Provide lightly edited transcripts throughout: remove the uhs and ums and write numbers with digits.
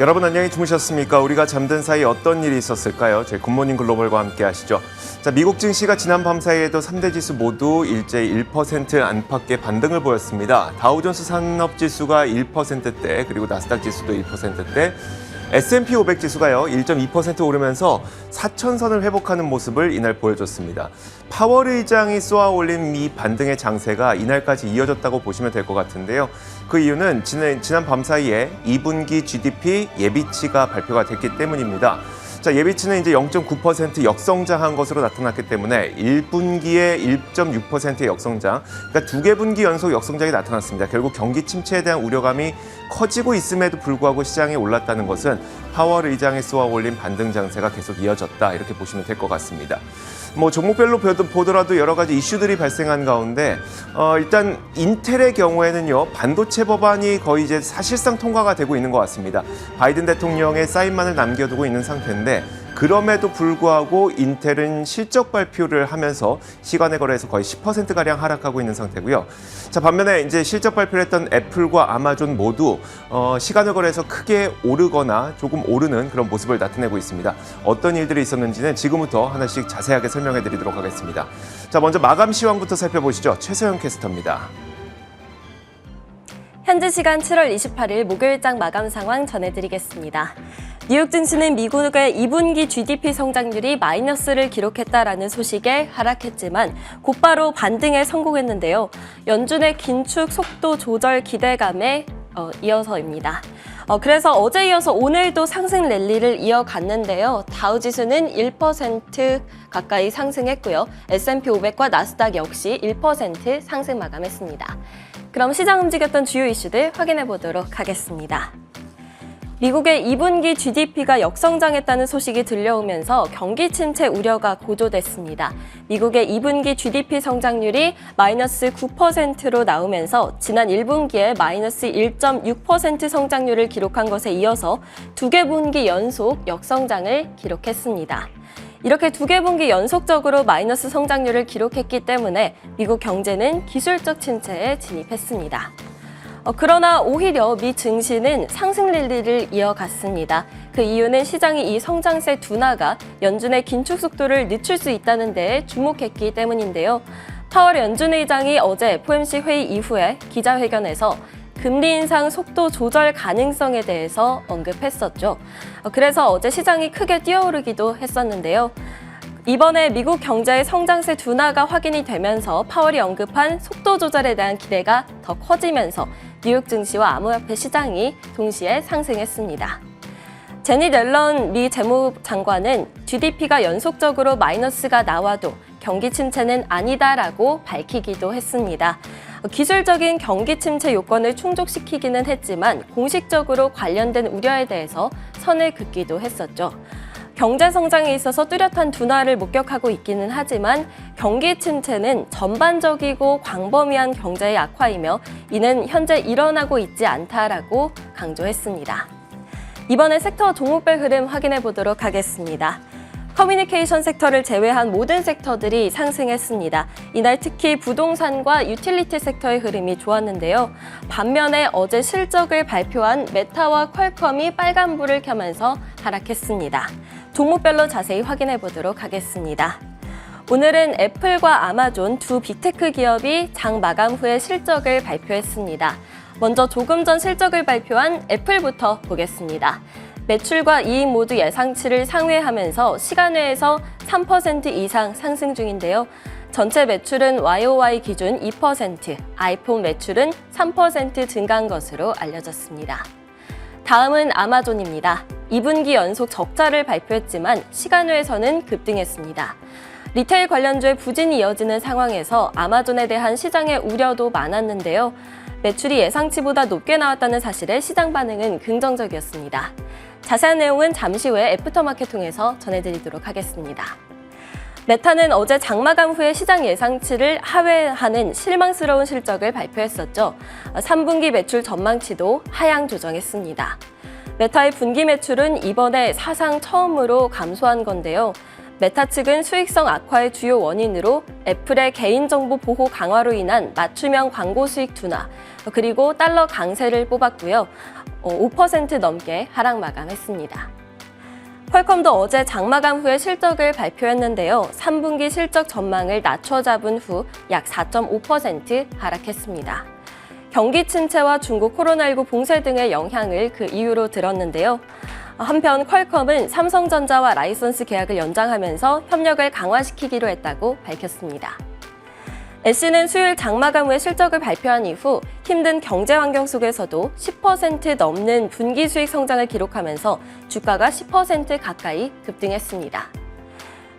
여러분 안녕히 주무셨습니까? 우리가 잠든 사이 어떤 일이 있었을까요? 저희 굿모닝 글로벌과 함께 하시죠. 자, 미국 증시가 지난 밤 사이에도 3대 지수 모두 일제히 1% 안팎의 반등을 보였습니다. 다우존스 산업지수가 1%대, 그리고 나스닥 지수도 1%대, S&P 500 지수가요 1.2% 오르면서 4천선을 회복하는 모습을 이날 보여줬습니다. 파월 의장이 쏘아올린 미 반등의 장세가 이날까지 이어졌다고 보시면 될 것 같은데요. 그 이유는 지난 밤 사이에 2분기 GDP 예비치가 발표가 됐기 때문입니다. 자, 예비치는 이제 0.9% 역성장한 것으로 나타났기 때문에 1분기에 1.6%의 역성장, 그러니까 두 개 분기 연속 역성장이 나타났습니다. 결국 경기 침체에 대한 우려감이 커지고 있음에도 불구하고 시장에 올랐다는 것은 파월 의장이 쏘아올린 반등 장세가 계속 이어졌다, 이렇게 보시면 될 것 같습니다. 종목별로 보더라도 여러 가지 이슈들이 발생한 가운데 일단 인텔의 경우에는요, 반도체 법안이 거의 이제 사실상 통과가 되고 있는 것 같습니다. 바이든 대통령의 사인만을 남겨두고 있는 상태인데, 그럼에도 불구하고 인텔은 실적 발표를 하면서 시간의 거래에서 거의 10%가량 하락하고 있는 상태고요. 자, 반면에 이제 실적 발표를 했던 애플과 아마존 모두 시간의 거래에서 크게 오르거나 조금 오르는 그런 모습을 나타내고 있습니다. 어떤 일들이 있었는지는 지금부터 하나씩 자세하게 설명해 드리도록 하겠습니다. 자, 먼저 마감 시황부터 살펴보시죠. 최서영 캐스터입니다. 현지 시간 7월 28일 목요일장 마감 상황 전해드리겠습니다. 뉴욕 증시는 미국의 2분기 GDP 성장률이 마이너스를 기록했다라는 소식에 하락했지만 곧바로 반등에 성공했는데요. 연준의 긴축 속도 조절 기대감에 이어서입니다. 그래서 어제 이어서 오늘도 상승 랠리를 이어갔는데요. 다우지수는 1% 가까이 상승했고요. S&P 500과 나스닥 역시 1% 상승 마감했습니다. 그럼 시장 움직였던 주요 이슈들 확인해 보도록 하겠습니다. 미국의 2분기 GDP가 역성장했다는 소식이 들려오면서 경기 침체 우려가 고조됐습니다. 미국의 2분기 GDP 성장률이 마이너스 9%로 나오면서 지난 1분기에 마이너스 1.6% 성장률을 기록한 것에 이어서 두 개 분기 연속 역성장을 기록했습니다. 이렇게 두 개 분기 연속적으로 마이너스 성장률을 기록했기 때문에 미국 경제는 기술적 침체에 진입했습니다. 그러나 오히려 미 증시는 상승 랠리를 이어갔습니다. 그 이유는 시장이 이 성장세 둔화가 연준의 긴축 속도를 늦출 수 있다는 데에 주목했기 때문인데요. 파월 연준 의장이 어제 FOMC 회의 이후에 기자회견에서 금리 인상 속도 조절 가능성에 대해서 언급했었죠. 그래서 어제 시장이 크게 뛰어오르기도 했었는데요. 이번에 미국 경제의 성장세 둔화가 확인이 되면서 파월이 언급한 속도 조절에 대한 기대가 더 커지면서 뉴욕 증시와 암호화폐 시장이 동시에 상승했습니다. 제닛 옐런 미 재무장관은 GDP가 연속적으로 마이너스가 나와도 경기 침체는 아니다라고 밝히기도 했습니다. 기술적인 경기 침체 요건을 충족시키기는 했지만 공식적으로 관련된 우려에 대해서 선을 긋기도 했었죠. 경제 성장에 있어서 뚜렷한 둔화를 목격하고 있기는 하지만 경기 침체는 전반적이고 광범위한 경제의 악화이며 이는 현재 일어나고 있지 않다라고 강조했습니다. 이번에 섹터 종목별 흐름 확인해 보도록 하겠습니다. 커뮤니케이션 섹터를 제외한 모든 sek터들이 상승했습니다. 이날 특히 부동산과 유틸리티 섹터의 흐름이 좋았는데요. 반면에 어제 실적을 발표한 메타와 퀄컴이 빨간불을 켜면서 하락했습니다. 종목별로 자세히 확인해 보도록 하겠습니다. 오늘은 애플과 아마존 두 빅테크 기업이 장 마감 후에 실적을 발표했습니다. 먼저 조금 전 실적을 발표한 애플부터 보겠습니다. 매출과 이익 모두 예상치를 상회하면서 시간외에서 3% 이상 상승 중인데요. 전체 매출은 YOY 기준 2%, 아이폰 매출은 3% 증가한 것으로 알려졌습니다. 다음은 아마존입니다. 2분기 연속 적자를 발표했지만 시간외에서는 급등했습니다. 리테일 관련주의 부진이 이어지는 상황에서 아마존에 대한 시장의 우려도 많았는데요. 매출이 예상치보다 높게 나왔다는 사실에 시장 반응은 긍정적이었습니다. 자세한 내용은 잠시 후에 애프터마켓 통해서 전해드리도록 하겠습니다. 메타는 어제 장마감 후에 시장 예상치를 하회하는 실망스러운 실적을 발표했었죠. 3분기 매출 전망치도 하향 조정했습니다. 메타의 분기 매출은 이번에 사상 처음으로 감소한 건데요. 메타 측은 수익성 악화의 주요 원인으로 애플의 개인정보 보호 강화로 인한 맞춤형 광고 수익 둔화, 그리고 달러 강세를 뽑았고요. 5% 넘게 하락 마감했습니다. 퀄컴도 어제 장마감 후에 실적을 발표했는데요. 3분기 실적 전망을 낮춰 잡은 후 약 4.5% 하락했습니다. 경기 침체와 중국 코로나19 봉쇄 등의 영향을 그 이유로 들었는데요. 한편 퀄컴은 삼성전자와 라이선스 계약을 연장하면서 협력을 강화시키기로 했다고 밝혔습니다. SC는 수요일 장마감 후에 실적을 발표한 이후 힘든 경제 환경 속에서도 10% 넘는 분기 수익 성장을 기록하면서 주가가 10% 가까이 급등했습니다.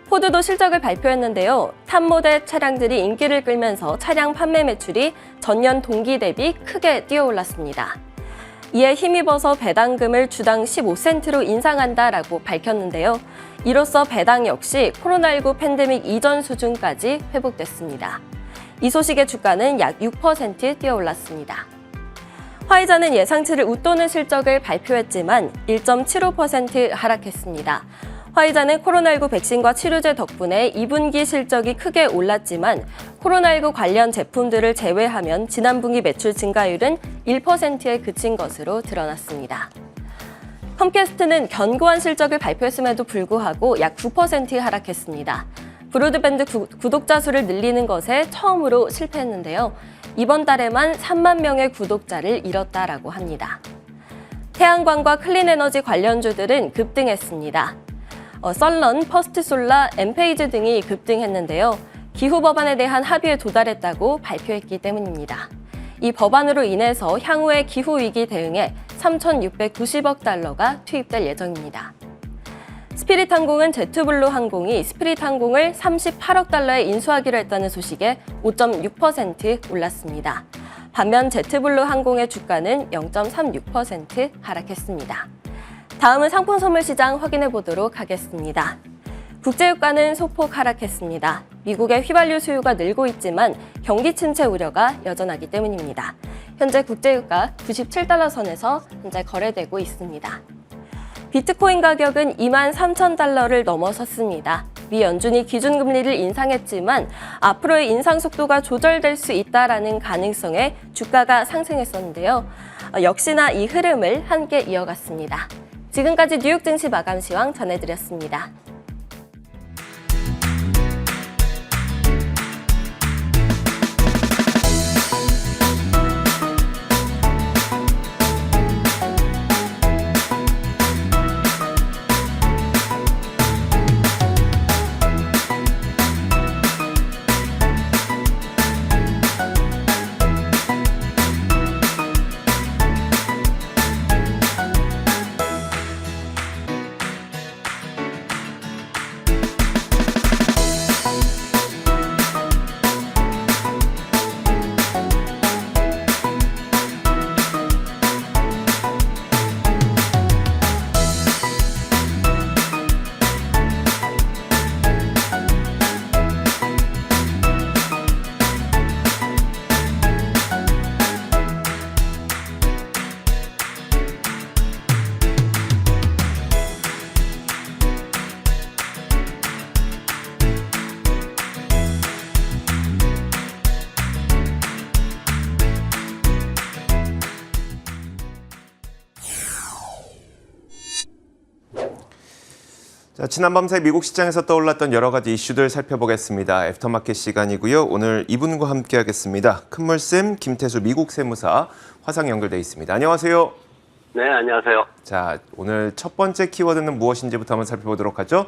포드도 실적을 발표했는데요. 탑모델 차량들이 인기를 끌면서 차량 판매 매출이 전년 동기 대비 크게 뛰어올랐습니다. 이에 힘입어서 배당금을 주당 15센트로 인상한다라고 밝혔는데요. 이로써 배당 역시 코로나19 팬데믹 이전 수준까지 회복됐습니다. 이 소식에 주가는 약 6% 뛰어올랐습니다. 화이자는 예상치를 웃도는 실적을 발표했지만 1.75% 하락했습니다. 화이자는 코로나19 백신과 치료제 덕분에 2분기 실적이 크게 올랐지만 코로나19 관련 제품들을 제외하면 지난 분기 매출 증가율은 1%에 그친 것으로 드러났습니다. 컴캐스트는 견고한 실적을 발표했음에도 불구하고 약 9% 하락했습니다. 브로드밴드 구독자 수를 늘리는 것에 처음으로 실패했는데요. 이번 달에만 3만 명의 구독자를 잃었다라고 합니다. 태양광과 클린에너지 관련주들은 급등했습니다. 썰런, 퍼스트솔라, 엔페이즈 등이 급등했는데요. 기후 법안에 대한 합의에 도달했다고 발표했기 때문입니다. 이 법안으로 인해서 향후의 기후 위기 대응에 3,690억 달러가 투입될 예정입니다. 스피릿항공은 제트블루 항공이 스피릿항공을 38억 달러에 인수하기로 했다는 소식에 5.6% 올랐습니다. 반면 제트블루 항공의 주가는 0.36% 하락했습니다. 다음은 상품 선물 시장 확인해 보도록 하겠습니다. 국제유가는 소폭 하락했습니다. 미국의 휘발유 수요가 늘고 있지만 경기 침체 우려가 여전하기 때문입니다. 현재 국제유가 97달러 선에서 현재 거래되고 있습니다. 비트코인 가격은 23,000달러를 넘어섰습니다. 미 연준이 기준금리를 인상했지만 앞으로의 인상 속도가 조절될 수 있다라는 가능성에 주가가 상승했었는데요. 역시나 이 흐름을 함께 이어갔습니다. 지금까지 뉴욕 증시 마감 시황 전해드렸습니다. 자, 지난 밤사이 미국 시장에서 떠올랐던 여러 가지 이슈들 살펴보겠습니다. 애프터마켓 시간이고요. 오늘 이분과 함께하겠습니다. 큰물쌤 김태수 미국 세무사 화상 연결돼 있습니다. 안녕하세요. 네, 안녕하세요. 자, 오늘 첫 번째 키워드는 무엇인지부터 한번 살펴보도록 하죠.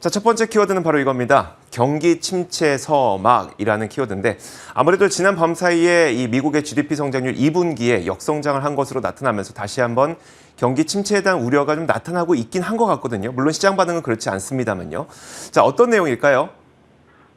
자, 첫 번째 키워드는 바로 이겁니다. 경기 침체 서막이라는 키워드인데 아무래도 지난 밤 사이에 이 미국의 GDP 성장률 2분기에 역성장을 한 것으로 나타나면서 다시 한번 경기 침체에 대한 우려가 좀 나타나고 있긴 한 것 같거든요. 물론 시장 반응은 그렇지 않습니다만요. 자, 어떤 내용일까요?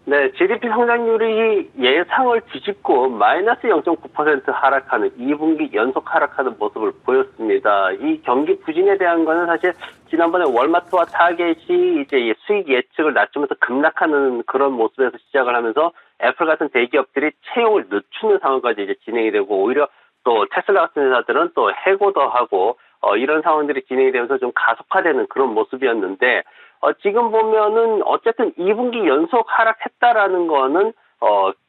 네, GDP 성장률이 예상을 뒤집고 마이너스 0.9% 하락하는 2분기 연속 하락하는 모습을 보였습니다. 이 경기 부진에 대한 거는 사실 지난번에 월마트와 타겟이 이제 수익 예측을 낮추면서 급락하는 그런 모습에서 시작을 하면서 애플 같은 대기업들이 채용을 늦추는 상황까지 이제 진행이 되고 오히려 또 테슬라 같은 회사들은 또 해고도 하고 이런 상황들이 진행이 되면서 좀 가속화되는 그런 모습이었는데 지금 보면은 어쨌든 2분기 연속 하락했다라는 거는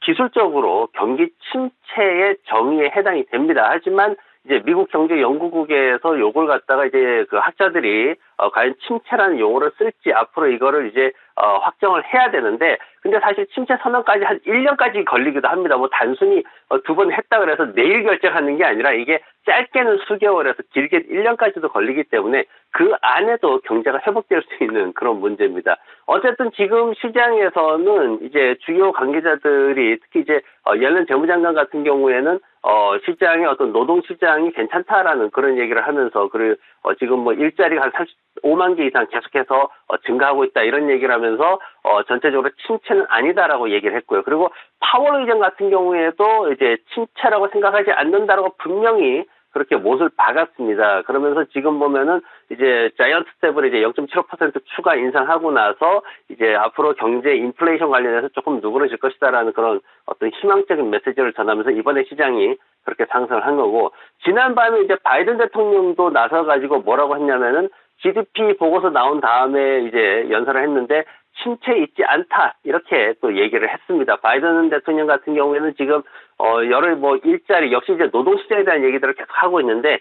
기술적으로 경기 침체의 정의에 해당이 됩니다. 하지만 이제 미국 경제연구국에서 요걸 갖다가 이제 그 학자들이 과연 침체라는 용어를 쓸지 앞으로 이거를 이제 확정을 해야 되는데, 근데 사실 침체 선언까지 한 1년까지 걸리기도 합니다. 뭐 단순히 두 번 했다 그래서 내일 결정하는 게 아니라 이게 짧게는 수개월에서 길게 1년까지도 걸리기 때문에 그 안에도 경제가 회복될 수 있는 그런 문제입니다. 어쨌든 지금 시장에서는 이제 주요 관계자들이 특히 이제 옐런 재무장관 같은 경우에는 시장의 어떤 노동 시장이 괜찮다라는 그런 얘기를 하면서, 그리고 지금 뭐 일자리가 한 35만 개 이상 계속해서 증가하고 있다 이런 얘기를 하면서 전체적으로 침체는 아니다라고 얘기를 했고요. 그리고 파월 의장 같은 경우에도 이제 침체라고 생각하지 않는다라고 분명히 그렇게 못을 박았습니다. 그러면서 지금 보면은 이제 자이언트 스텝을 이제 0.75% 추가 인상하고 나서 이제 앞으로 경제 인플레이션 관련해서 조금 누그러질 것이다라는 그런 어떤 희망적인 메시지를 전하면서 이번에 시장이 그렇게 상승을 한 거고, 지난밤에 이제 바이든 대통령도 나서가지고 뭐라고 했냐면은 GDP 보고서 나온 다음에 이제 연설을 했는데 침체 있지 않다 이렇게 또 얘기를 했습니다. 바이든 대통령 같은 경우에는 지금 여러 뭐 일자리 역시 이제 노동 시장에 대한 얘기들을 계속 하고 있는데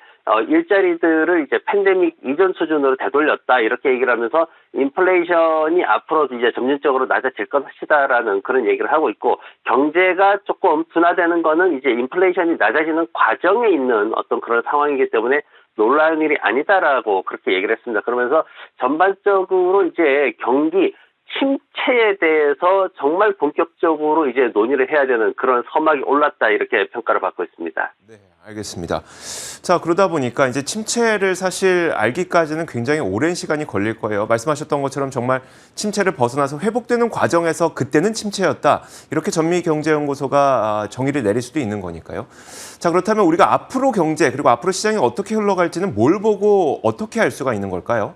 일자리들을 이제 팬데믹 이전 수준으로 되돌렸다 이렇게 얘기를 하면서 인플레이션이 앞으로도 이제 점진적으로 낮아질 것이다라는 그런 얘기를 하고 있고, 경제가 조금 둔화되는 거는 이제 인플레이션이 낮아지는 과정에 있는 어떤 그런 상황이기 때문에 놀라운 일이 아니다라고 그렇게 얘기를 했습니다. 그러면서 전반적으로 이제 경기 침체에 대해서 정말 본격적으로 이제 논의를 해야 되는 그런 서막이 올랐다 이렇게 평가를 받고 있습니다. 네, 알겠습니다. 자, 그러다 보니까 이제 침체를 사실 알기까지는 굉장히 오랜 시간이 걸릴 거예요. 말씀하셨던 것처럼 정말 침체를 벗어나서 회복되는 과정에서 그때는 침체였다. 이렇게 전미경제연구소가 정의를 내릴 수도 있는 거니까요. 자, 그렇다면 우리가 앞으로 경제 그리고 앞으로 시장이 어떻게 흘러갈지는 뭘 보고 어떻게 알 수가 있는 걸까요?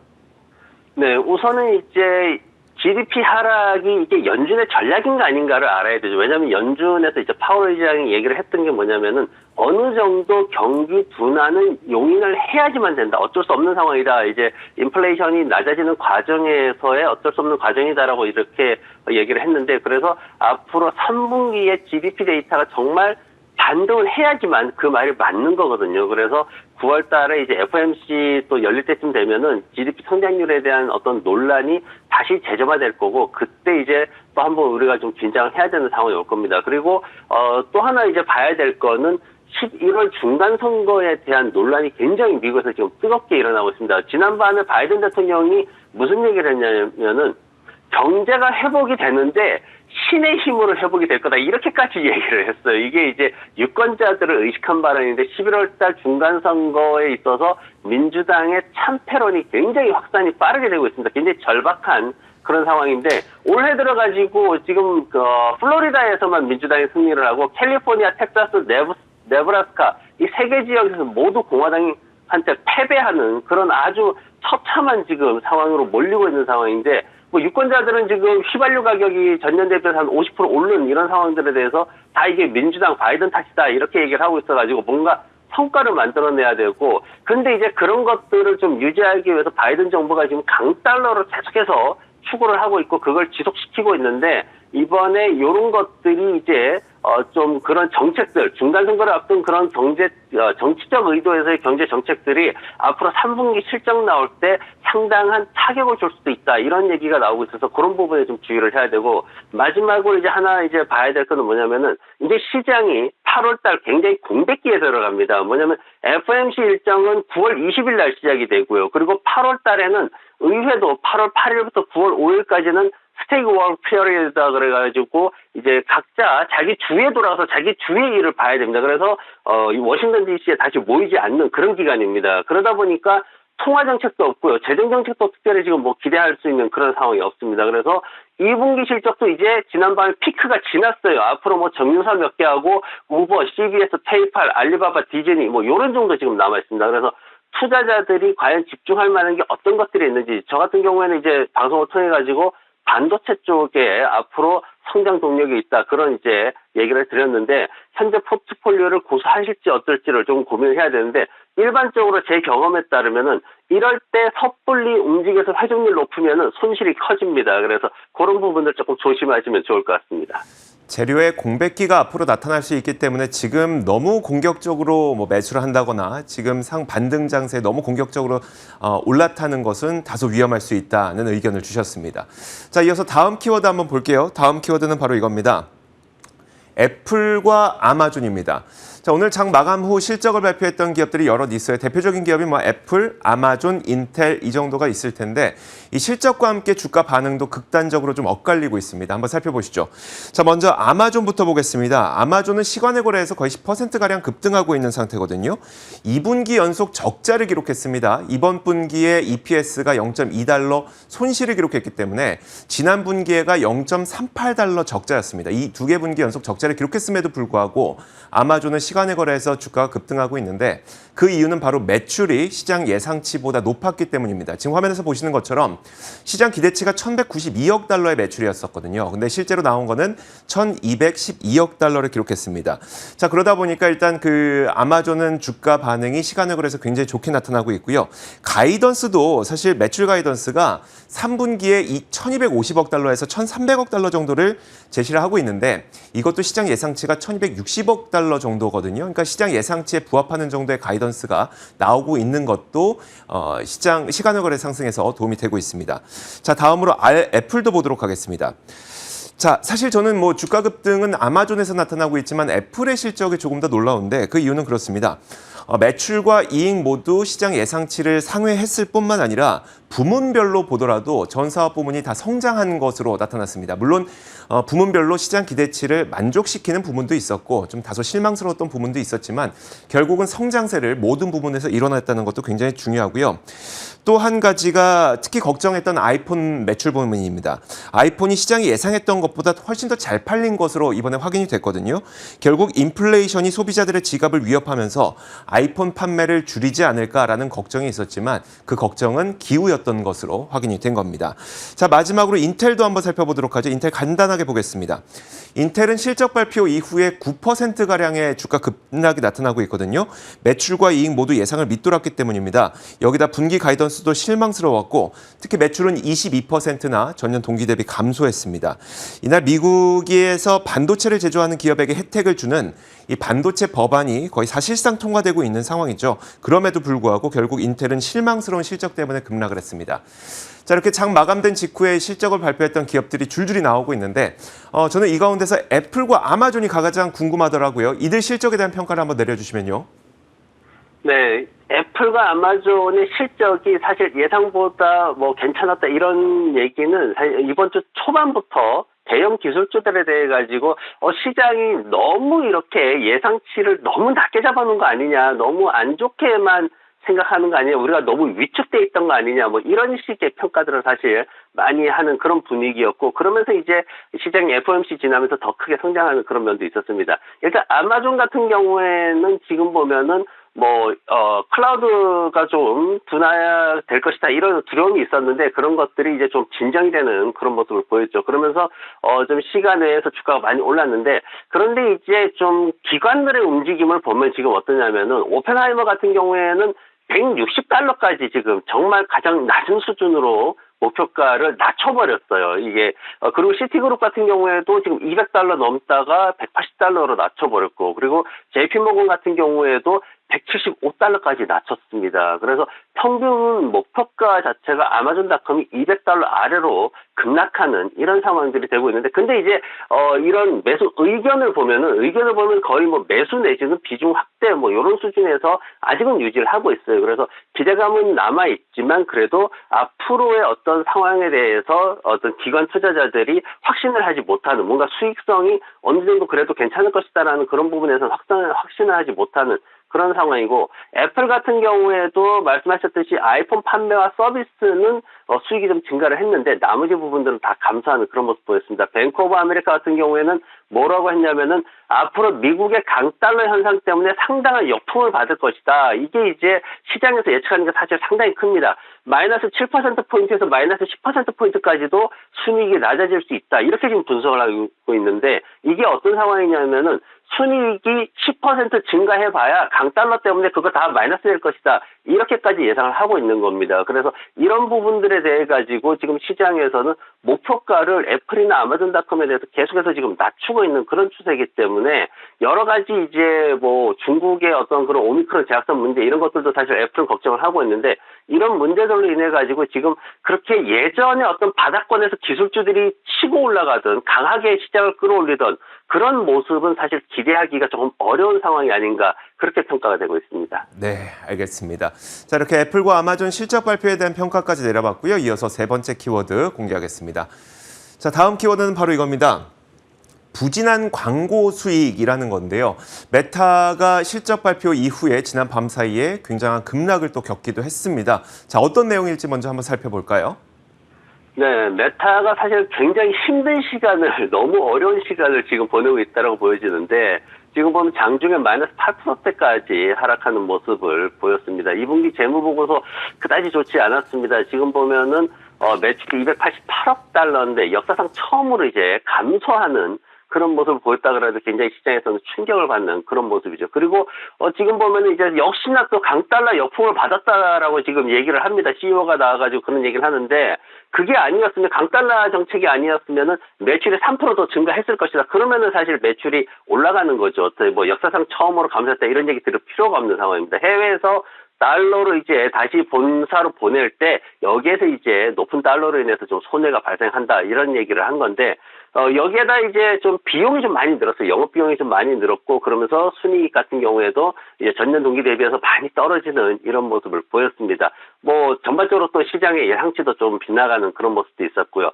네, 우선은 이제 GDP 하락이 이게 연준의 전략인가 아닌가를 알아야 되죠. 왜냐하면 연준에서 이제 파월 의장이 얘기를 했던 게 뭐냐면은 어느 정도 경기 둔화는 용인을 해야지만 된다. 어쩔 수 없는 상황이다. 이제 인플레이션이 낮아지는 과정에서의 어쩔 수 없는 과정이다라고 이렇게 얘기를 했는데, 그래서 앞으로 3분기의 GDP 데이터가 정말 반등을 해야지만 그 말이 맞는 거거든요. 그래서 9월 달에 이제 FOMC 또 열릴 때쯤 되면은 GDP 성장률에 대한 어떤 논란이 다시 재점화될 거고, 그때 이제 또 한번 우리가 좀 긴장을 해야 되는 상황이 올 겁니다. 그리고 또 하나 이제 봐야 될 거는 11월 중간 선거에 대한 논란이 굉장히 미국에서 지금 뜨겁게 일어나고 있습니다. 지난밤에 바이든 대통령이 무슨 얘기를 했냐면은 경제가 회복이 되는데 신의 힘으로 회복이 될 거다 이렇게까지 얘기를 했어요. 이게 이제 유권자들을 의식한 발언인데 11월 달 중간 선거에 있어서 민주당의 참패론이 굉장히 확산이 빠르게 되고 있습니다. 굉장히 절박한 그런 상황인데, 올해 들어가지고 지금 플로리다에서만 민주당이 승리를 하고 캘리포니아, 텍사스, 네브라스카 이 세 개 지역에서 모두 공화당한테 패배하는 그런 아주 처참한 지금 상황으로 몰리고 있는 상황인데, 뭐 유권자들은 지금 휘발유 가격이 전년 대비해서 한 50% 오른 이런 상황들에 대해서 다 이게 민주당 바이든 탓이다 이렇게 얘기를 하고 있어가지고 뭔가 성과를 만들어내야 되고, 근데 이제 그런 것들을 좀 유지하기 위해서 바이든 정부가 지금 강달러를 계속해서 추구를 하고 있고 그걸 지속시키고 있는데, 이번에 이런 것들이 이제 좀 그런 정책들, 중간 선거를 앞둔 그런 정치적 의도에서의 경제 정책들이 앞으로 3분기 실적 나올 때 상당한 타격을 줄 수도 있다 이런 얘기가 나오고 있어서 그런 부분에 좀 주의를 해야 되고, 마지막으로 이제 하나 이제 봐야 될 거는 뭐냐면은 이제 시장이 8월 달 굉장히 공백기에 들어갑니다. 뭐냐면 FOMC 일정은 9월 20일 날 시작이 되고요. 그리고 8월 달에는 의회도 8월 8일부터 9월 5일까지는 스테이크 워크 피어리다 그래가지고 이제 각자 자기 주에 돌아가서 자기 주의 일을 봐야 됩니다. 그래서 워싱턴 DC에 다시 모이지 않는 그런 기간입니다. 그러다 보니까 통화 정책도 없고요. 재정 정책도 특별히 지금 뭐 기대할 수 있는 그런 상황이 없습니다. 그래서 2분기 실적도 이제 지난밤에 피크가 지났어요. 앞으로 뭐 정유사 몇 개 하고 우버, CBS, 페이팔, 알리바바, 디즈니 뭐 이런 정도 지금 남아 있습니다. 그래서 투자자들이 과연 집중할 만한 게 어떤 것들이 있는지, 저 같은 경우에는 이제 방송을 통해 가지고 반도체 쪽에 앞으로 성장 동력이 있다 그런 이제 얘기를 드렸는데, 현재 포트폴리오를 고수하실지 어떨지를 좀 고민을 해야 되는데, 일반적으로 제 경험에 따르면은 이럴 때 섣불리 움직여서 회전율 높으면은 손실이 커집니다. 그래서 그런 부분들 조금 조심하시면 좋을 것 같습니다. 재료의 공백기가 앞으로 나타날 수 있기 때문에 지금 너무 공격적으로 매수를 한다거나 지금 상 반등 장세에 너무 공격적으로 올라타는 것은 다소 위험할 수 있다는 의견을 주셨습니다. 자, 이어서 다음 키워드 한번 볼게요. 다음 키워드는 바로 이겁니다. 애플과 아마존입니다. 자, 오늘 장 마감 후 실적을 발표했던 기업들이 여럿 있어요. 대표적인 기업이 애플, 아마존, 인텔 이 정도가 있을 텐데 이 실적과 함께 주가 반응도 극단적으로 좀 엇갈리고 있습니다. 한번 살펴보시죠. 자, 먼저 아마존부터 보겠습니다. 아마존은 시간의 거래에서 거의 10%가량 급등하고 있는 상태거든요. 2분기 연속 적자를 기록했습니다. 이번 분기에 EPS가 0.2달러 손실을 기록했기 때문에 지난 분기에가 0.38달러 적자였습니다. 이 두 개 분기 연속 적자를 기록했음에도 불구하고 아마존은 시간의 거래에서 주가가 급등하고 있는데 그 이유는 바로 매출이 시장 예상치보다 높았기 때문입니다. 지금 화면에서 보시는 것처럼 시장 기대치가 1,192억 달러의 매출이었었거든요. 근데 실제로 나온 거는 1,212억 달러를 기록했습니다. 자, 그러다 보니까 일단 아마존은 주가 반응이 시간의 거래에서 굉장히 좋게 나타나고 있고요. 가이던스도 사실 매출 가이던스가 3분기에 1,250억 달러에서 1,300억 달러 정도를 제시를 하고 있는데 이것도 시장 예상치가 1,260억 달러 정도거든요. 그러니까 시장 예상치에 부합하는 정도의 가이던스가 나오고 있는 것도 시간의 거래 상승에서 도움이 되고 있습니다. 자, 다음으로 애플도 보도록 하겠습니다. 자, 사실 저는 주가 급등은 아마존에서 나타나고 있지만 애플의 실적이 조금 더 놀라운데 그 이유는 그렇습니다. 매출과 이익 모두 시장 예상치를 상회했을 뿐만 아니라 부문별로 보더라도 전 사업 부문이 다 성장한 것으로 나타났습니다. 물론 부문별로 시장 기대치를 만족시키는 부문도 있었고 좀 다소 실망스러웠던 부문도 있었지만 결국은 성장세를 모든 부분에서 일어났다는 것도 굉장히 중요하고요. 또 한 가지가 특히 걱정했던 아이폰 매출 부문입니다. 아이폰이 시장이 예상했던 것보다 훨씬 더 잘 팔린 것으로 이번에 확인이 됐거든요. 결국 인플레이션이 소비자들의 지갑을 위협하면서 아이폰 판매를 줄이지 않을까라는 걱정이 있었지만 그 걱정은 기우였던 것으로 확인이 된 겁니다. 자, 마지막으로 인텔도 한번 살펴보도록 하죠. 인텔 간단하게 보겠습니다. 인텔은 실적 발표 이후에 9%가량의 주가 급락이 나타나고 있거든요. 매출과 이익 모두 예상을 밑돌았기 때문입니다. 여기다 분기 가이던스도 실망스러웠고 특히 매출은 22%나 전년 동기 대비 감소했습니다. 이날 미국에서 반도체를 제조하는 기업에게 혜택을 주는 이 반도체 법안이 거의 사실상 통과되고 있는 상황이죠. 그럼에도 불구하고 결국 인텔은 실망스러운 실적 때문에 급락을 했습니다. 자, 이렇게 장 마감된 직후에 실적을 발표했던 기업들이 줄줄이 나오고 있는데 저는 이 가운데서 애플과 아마존이 가장 궁금하더라고요. 이들 실적에 대한 평가를 한번 내려주시면요. 네, 애플과 아마존의 실적이 사실 예상보다 괜찮았다 이런 얘기는 사실 이번 주 초반부터 대형 기술주들에 대해 가지고 시장이 너무 이렇게 예상치를 너무 낮게 잡아놓은 거 아니냐, 너무 안 좋게만 생각하는 거 아니냐, 우리가 너무 위축돼 있던 거 아니냐, 이런 식의 평가들을 사실 많이 하는 그런 분위기였고, 그러면서 이제 시장이 FOMC 지나면서 더 크게 성장하는 그런 면도 있었습니다. 일단 아마존 같은 경우에는 지금 보면은 클라우드가 좀 둔화될 것이다 이런 두려움이 있었는데 그런 것들이 이제 좀 진정이 되는 그런 모습을 보였죠. 그러면서 좀 시간 내에서 주가가 많이 올랐는데 그런데 이제 좀 기관들의 움직임을 보면 지금 어떠냐면은 오펜하이머 같은 경우에는 160달러까지 지금 정말 가장 낮은 수준으로 목표가를 낮춰버렸어요. 이게 그리고 시티그룹 같은 경우에도 지금 200달러 넘다가 180달러로 낮춰버렸고 그리고 JP모건 같은 경우에도 175달러까지 낮췄습니다. 그래서 평균 목표가 자체가 아마존닷컴이 200달러 아래로 급락하는 이런 상황들이 되고 있는데 근데 이제 이런 매수 의견을 보면 거의 매수 내지는 비중 확대 이런 수준에서 아직은 유지를 하고 있어요. 그래서 기대감은 남아 있지만 그래도 앞으로의 어떤 상황에 대해서 어떤 기관 투자자들이 확신을 하지 못하는 뭔가 수익성이 어느 정도 그래도 괜찮을 것이다라는 그런 부분에서 확신을 하지 못하는 그런 상황이고 애플 같은 경우에도 말씀하셨듯이 아이폰 판매와 서비스는 수익이 좀 증가를 했는데 나머지 부분들은 다 감소하는 그런 모습 보였습니다. 뱅크 오브 아메리카 같은 경우에는 뭐라고 했냐면은 앞으로 미국의 강달러 현상 때문에 상당한 역풍을 받을 것이다. 이게 이제 시장에서 예측하는 게 사실 상당히 큽니다. 마이너스 7%포인트에서 마이너스 10%포인트까지도 순이익이 낮아질 수 있다. 이렇게 지금 분석을 하고 있는데 이게 어떤 상황이냐면은 순이익이 10% 증가해봐야 강달러 때문에 그거 다 마이너스 될 것이다. 이렇게까지 예상을 하고 있는 겁니다. 그래서 이런 부분들에 대해 가지고 지금 시장에서는 목표가를 애플이나 아마존닷컴에 대해서 계속해서 지금 낮추고 있는 그런 추세이기 때문에 여러 가지 이제 뭐 중국의 어떤 그런 오미크론 제약성 문제 이런 것들도 사실 애플은 걱정을 하고 있는데 이런 문제들로 인해 가지고 지금 그렇게 예전에 어떤 바닥권에서 기술주들이 치고 올라가던 강하게 시장을 끌어올리던 그런 모습은 사실 기대하기가 조금 어려운 상황이 아닌가 그렇게 평가가 되고 있습니다. 네, 알겠습니다. 자, 이렇게 애플과 아마존 실적 발표에 대한 평가까지 내려봤고요. 이어서 세 번째 키워드 공개하겠습니다. 자, 다음 키워드는 바로 이겁니다. 부진한 광고 수익이라는 건데요. 메타가 실적 발표 이후에 지난 밤 사이에 굉장한 급락을 또 겪기도 했습니다. 자, 어떤 내용일지 먼저 한번 살펴볼까요? 네, 메타가 사실 굉장히 힘든 시간을, 너무 어려운 시간을 지금 보내고 있다고 보여지는데, 지금 보면 장중에 마이너스 8%대까지 하락하는 모습을 보였습니다. 2분기 재무보고서 그다지 좋지 않았습니다. 지금 보면은, 매출이 288억 달러인데, 역사상 처음으로 이제 감소하는 그런 모습을 보였다 그래도 굉장히 시장에서는 충격을 받는 그런 모습이죠. 그리고 지금 보면은 이제 역시나 또 강달러 역풍을 받았다라고 지금 얘기를 합니다. CEO가 나와가지고 그런 얘기를 하는데 그게 아니었으면 강달러 정책이 아니었으면은 매출이 3% 더 증가했을 것이다. 그러면은 사실 매출이 올라가는 거죠. 뭐 역사상 처음으로 감소했다 이런 얘기 들을 필요가 없는 상황입니다. 해외에서 달러로 이제 다시 본사로 보낼 때 여기에서 이제 높은 달러로 인해서 좀 손해가 발생한다 이런 얘기를 한 건데 여기에다 이제 좀 비용이 좀 많이 늘었어요. 영업 비용이 좀 많이 늘었고 그러면서 순이익 같은 경우에도 이제 전년 동기 대비해서 많이 떨어지는 이런 모습을 보였습니다. 뭐 전반적으로 또 시장의 예상치도 좀 빗나가는 그런 모습도 있었고요.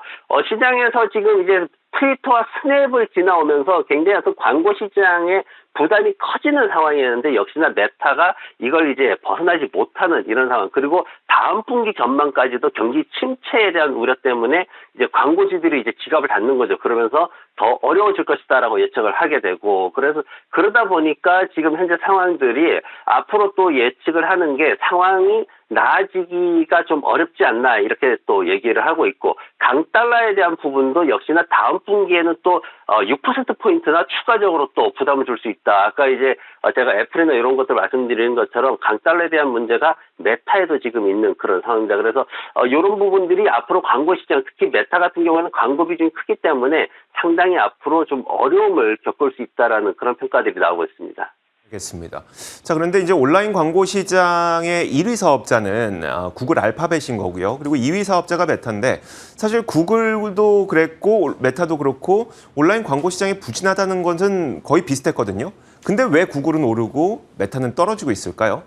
시장에서 지금 이제 트위터와 스냅을 지나오면서 굉장히 어떤 광고 시장의 부담이 커지는 상황이었는데 역시나 메타가 이걸 이제 벗어나지 못하는 이런 상황 그리고 다음 분기 전망까지도 경기 침체에 대한 우려 때문에 이제 광고주들이 이제 지갑을 닫는 거죠. 그러면서 더 어려워질 것이다라고 예측을 하게 되고 그래서 그러다 보니까 지금 현재 상황들이 앞으로 또 예측을 하는 게 상황이 나아지기가 좀 어렵지 않나 이렇게 또 얘기를 하고 있고 강달러에 대한 부분도 역시나 다음 분기에는 또 6%포인트나 추가적으로 또 부담을 줄 수 있다. 아까 이제 제가 애플이나 이런 것들 말씀드리는 것처럼 강달러에 대한 문제가 메타에도 지금 있는 그런 상황입니다. 그래서 이런 부분들이 앞으로 광고 시장 특히 메타 같은 경우에는 광고 비중이 크기 때문에 상당히 앞으로 좀 어려움을 겪을 수 있다라는 그런 평가들이 나오고 있습니다. 알겠습니다. 자, 그런데 이제 온라인 광고 시장의 1위 사업자는 구글 알파벳인 거고요. 그리고 2위 사업자가 메타인데 사실 구글도 그랬고 메타도 그렇고 온라인 광고 시장이 부진하다는 것은 거의 비슷했거든요. 근데 왜 구글은 오르고 메타는 떨어지고 있을까요?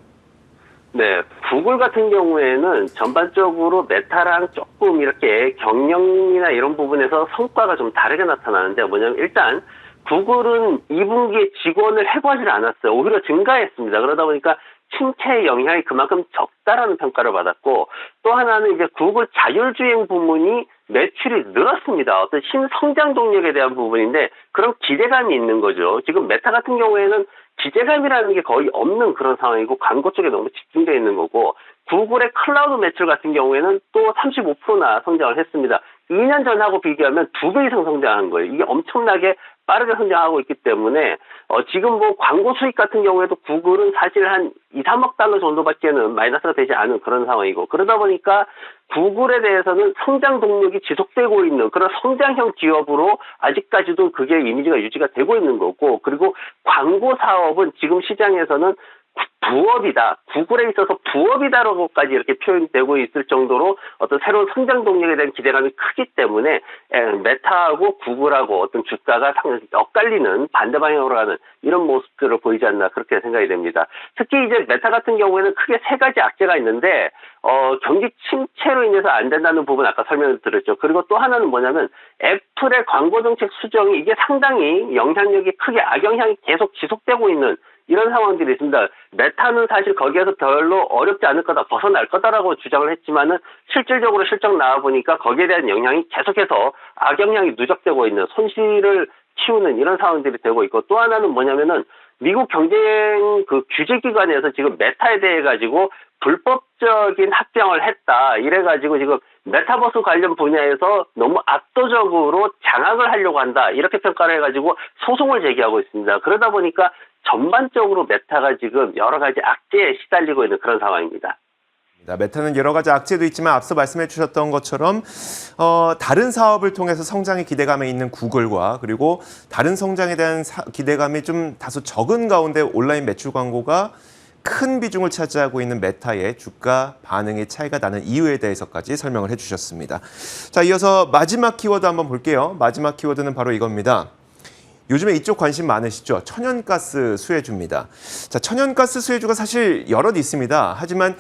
네, 구글 같은 경우에는 전반적으로 메타랑 조금 이렇게 경영이나 이런 부분에서 성과가 좀 다르게 나타나는데 뭐냐면 일단 구글은 2분기에 직원을 해고하지 않았어요. 오히려 증가했습니다. 그러다 보니까 침체의 영향이 그만큼 적다라는 평가를 받았고 또 하나는 이제 구글 자율주행 부문이 매출이 늘었습니다. 어떤 신성장 동력에 대한 부분인데 그런 기대감이 있는 거죠. 지금 메타 같은 경우에는 기대감이라는 게 거의 없는 그런 상황이고 광고 쪽에 너무 집중되어 있는 거고 구글의 클라우드 매출 같은 경우에는 또 35%나 성장을 했습니다. 2년 전하고 비교하면 2배 이상 성장한 거예요. 이게 엄청나게 빠르게 성장하고 있기 때문에 지금 뭐 광고 수익 같은 경우에도 구글은 사실 한 2, 3억 달러 정도밖에는 마이너스가 되지 않은 그런 상황이고 그러다 보니까 구글에 대해서는 성장 동력이 지속되고 있는 그런 성장형 기업으로 아직까지도 그게 이미지가 유지가 되고 있는 거고 그리고 광고 사업은 지금 시장에서는 부업이다. 구글에 있어서 부업이다라고까지 이렇게 표현되고 있을 정도로 어떤 새로운 성장 동력에 대한 기대감이 크기 때문에 메타하고 구글하고 어떤 주가가 엇갈리는 반대 방향으로 가는 이런 모습들을 보이지 않나 그렇게 생각이 됩니다. 특히 이제 메타 같은 경우에는 크게 세 가지 악재가 있는데 경기 침체로 인해서 안 된다는 부분 아까 설명을 드렸죠. 그리고 또 하나는 뭐냐면 애플의 광고 정책 수정이 이게 상당히 영향력이 크게 악영향이 계속 지속되고 있는 이런 상황들이 있습니다. 메타는 사실 거기에서 별로 어렵지 않을 거다, 벗어날 거다라고 주장을 했지만은 실질적으로 실적 나와보니까 거기에 대한 영향이 계속해서 악영향이 누적되고 있는 손실을 키우는 이런 상황들이 되고 있고 또 하나는 뭐냐면은 미국 경쟁 그 규제기관에서 지금 메타에 대해 가지고 불법적인 합병을 했다. 이래가지고 지금 메타버스 관련 분야에서 너무 압도적으로 장악을 하려고 한다. 이렇게 평가를 해가지고 소송을 제기하고 있습니다. 그러다 보니까 전반적으로 메타가 지금 여러 가지 악재에 시달리고 있는 그런 상황입니다. 메타는 여러 가지 악재도 있지만 앞서 말씀해 주셨던 것처럼 다른 사업을 통해서 성장의 기대감에 있는 구글과 그리고 다른 성장에 대한 기대감이 좀 다소 적은 가운데 온라인 매출 광고가 큰 비중을 차지하고 있는 메타의 주가 반응의 차이가 나는 이유에 대해서까지 설명을 해주셨습니다. 자, 이어서 마지막 키워드 한번 볼게요. 마지막 키워드는 바로 이겁니다. 요즘에 이쪽 관심 많으시죠? 천연가스 수혜주입니다. 자, 천연가스 수혜주가 사실 여럿 있습니다. 하지만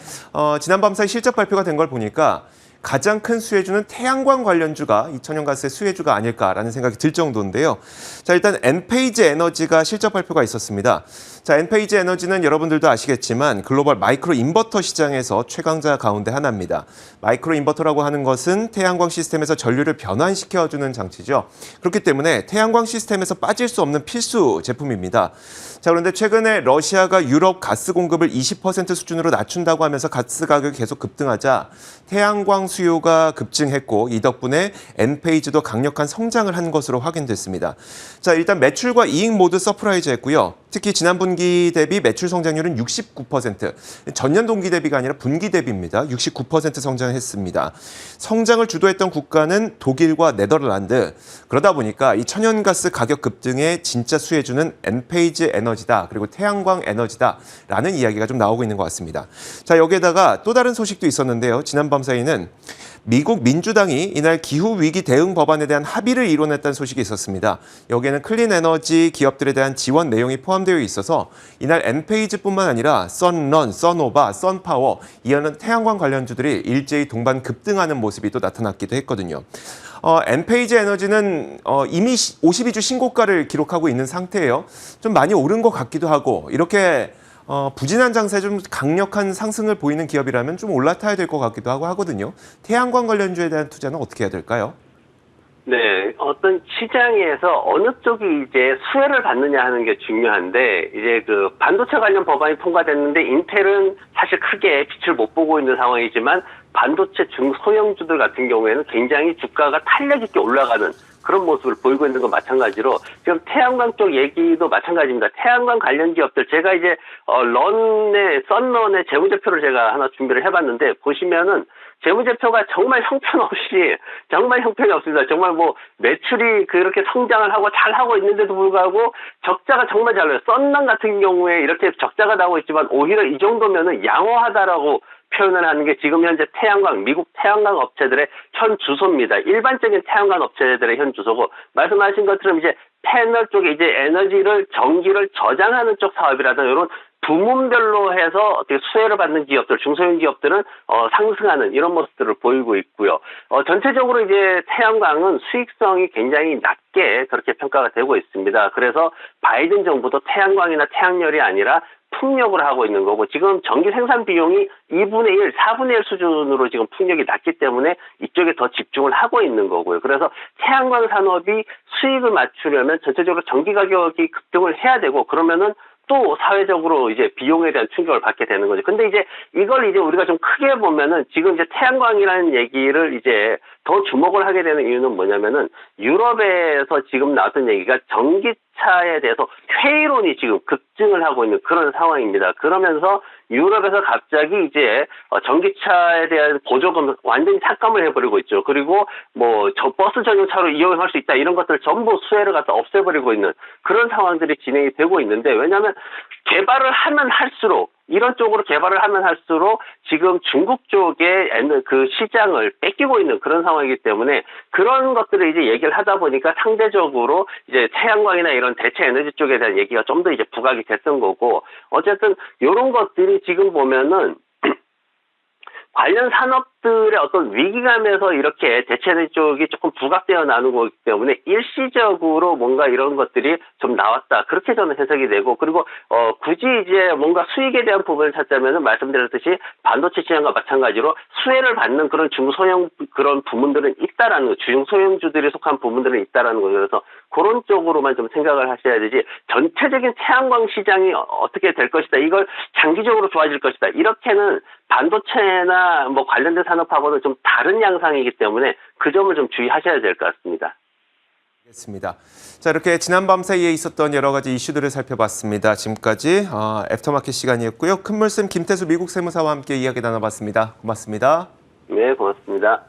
지난 밤사이 실적 발표가 된 걸 보니까 가장 큰 수혜주는 태양광 관련주가 이 천연가스의 수혜주가 아닐까라는 생각이 들 정도인데요. 자, 일단 엔페이지 에너지가 실적 발표가 있었습니다. 자, 엔페이지 에너지는 여러분들도 아시겠지만 글로벌 마이크로 인버터 시장에서 최강자 가운데 하나입니다. 마이크로 인버터라고 하는 것은 태양광 시스템에서 전류를 변환시켜주는 장치죠. 그렇기 때문에 태양광 시스템에서 빠질 수 없는 필수 제품입니다. 자, 그런데 최근에 러시아가 유럽 가스 공급을 20% 수준으로 낮춘다고 하면서 가스 가격이 계속 급등하자 태양광 수요가 급증했고 이 덕분에 엔페이지도 강력한 성장을 한 것으로 확인됐습니다. 자, 일단 매출과 이익 모두 서프라이즈했고요. 특히 지난 분기 대비 매출 성장률은 69%, 전년 동기 대비가 아니라 분기 대비입니다. 69% 성장했습니다. 성장을 주도했던 국가는 독일과 네덜란드. 그러다 보니까 이 천연가스 가격 급등의 진짜 수혜주는 엔페이지 에너지다, 그리고 태양광 에너지다라는 이야기가 좀 나오고 있는 것 같습니다. 자, 여기에다가 또 다른 소식도 있었는데요. 지난 밤사이는 미국 민주당이 이날 기후위기 대응 법안에 대한 합의를 이뤄냈다는 소식이 있었습니다. 여기에는 클린 에너지 기업들에 대한 지원 내용이 포함되어 있어서 이날 엔페이지뿐만 아니라 썬런, 썬오바, 썬파워, 이어는 태양광 관련주들이 일제히 동반 급등하는 모습이 또 나타났기도 했거든요. 엔페이지 에너지는 이미 52주 신고가를 기록하고 있는 상태예요. 좀 많이 오른 것 같기도 하고 이렇게 부진한 장세에 좀 강력한 상승을 보이는 기업이라면 좀 올라타야 될 것 같기도 하고 하거든요. 태양광 관련주에 대한 투자는 어떻게 해야 될까요? 네, 어떤 시장에서 어느 쪽이 이제 수혜를 받느냐 하는 게 중요한데, 이제 그 반도체 관련 법안이 통과됐는데, 인텔은 사실 크게 빛을 못 보고 있는 상황이지만, 반도체 중소형주들 같은 경우에는 굉장히 주가가 탄력 있게 올라가는 그런 모습을 보이고 있는 건 마찬가지로 지금 태양광 쪽 얘기도 마찬가지입니다. 태양광 관련 기업들 제가 이제 썬런의 재무제표를 제가 하나 준비를 해봤는데 보시면은 재무제표가 정말 형편이 없습니다. 정말 뭐 매출이 그렇게 성장을 하고 잘 하고 있는데도 불구하고 적자가 정말 잘 나요. 썬런 같은 경우에 이렇게 적자가 나오고 있지만 오히려 이 정도면은 양호하다라고 표현을 하는 게 지금 현재 미국 태양광 업체들의 현 주소입니다. 일반적인 태양광 업체들의 현 주소고, 말씀하신 것처럼 이제 패널 쪽에 이제 전기를 저장하는 쪽 사업이라든가 이런 부문별로 해서 어떻게 수혜를 받는 기업들, 중소형 기업들은 상승하는 이런 모습들을 보이고 있고요. 전체적으로 이제 태양광은 수익성이 굉장히 낮게 그렇게 평가가 되고 있습니다. 그래서 바이든 정부도 태양광이나 태양열이 아니라 풍력을 하고 있는 거고, 지금 전기 생산 비용이 2분의 1, 4분의 1 수준으로 지금 풍력이 낮기 때문에 이쪽에 더 집중을 하고 있는 거고요. 그래서 태양광 산업이 수익을 맞추려면 전체적으로 전기 가격이 급등을 해야 되고, 그러면은 또 사회적으로 이제 비용에 대한 충격을 받게 되는 거죠. 근데 이제 이걸 이제 우리가 좀 크게 보면은 지금 이제 태양광이라는 얘기를 이제 더 주목을 하게 되는 이유는 뭐냐면은 유럽에서 지금 나왔던 얘기가 전기차에 대해서 회의론이 지금 급증을 하고 있는 그런 상황입니다. 그러면서 유럽에서 갑자기 이제 전기차에 대한 보조금 완전히 삭감을 해버리고 있죠. 그리고 뭐 저 버스 전용차로 이용할 수 있다 이런 것들 전부 수혜를 갖다 없애버리고 있는 그런 상황들이 진행이 되고 있는데, 왜냐하면 개발을 하면 할수록 이런 쪽으로 개발을 하면 할수록 지금 중국 쪽에 그 시장을 뺏기고 있는 그런 상황이기 때문에 그런 것들을 이제 얘기를 하다 보니까 상대적으로 이제 태양광이나 이런 대체 에너지 쪽에 대한 얘기가 좀 더 이제 부각이 됐던 거고, 어쨌든 이런 것들이 지금 보면은 관련 산업들의 어떤 위기감에서 이렇게 대체에너지 쪽이 조금 부각되어 나오는 거기 때문에 일시적으로 뭔가 이런 것들이 좀 나왔다, 그렇게 저는 해석이 되고, 그리고 굳이 이제 뭔가 수익에 대한 부분을 찾자면은 말씀드렸듯이 반도체 시장과 마찬가지로 수혜를 받는 그런 중소형 그런 부문들은 있다라는 거, 중소형주들이 속한 부문들은 있다라는 거죠. 그래서 그런 쪽으로만 좀 생각을 하셔야 되지, 전체적인 태양광 시장이 어떻게 될 것이다, 이걸 장기적으로 좋아질 것이다, 이렇게는 반도체나 뭐 관련된 산업하고는 좀 다른 양상이기 때문에 그 점을 좀 주의하셔야 될 것 같습니다. 알겠습니다. 자, 이렇게 지난 밤 사이에 있었던 여러 가지 이슈들을 살펴봤습니다. 지금까지 애프터마켓 시간이었고요. 큰 물씀 김태수 미국 세무사와 함께 이야기 나눠봤습니다. 고맙습니다. 네, 고맙습니다.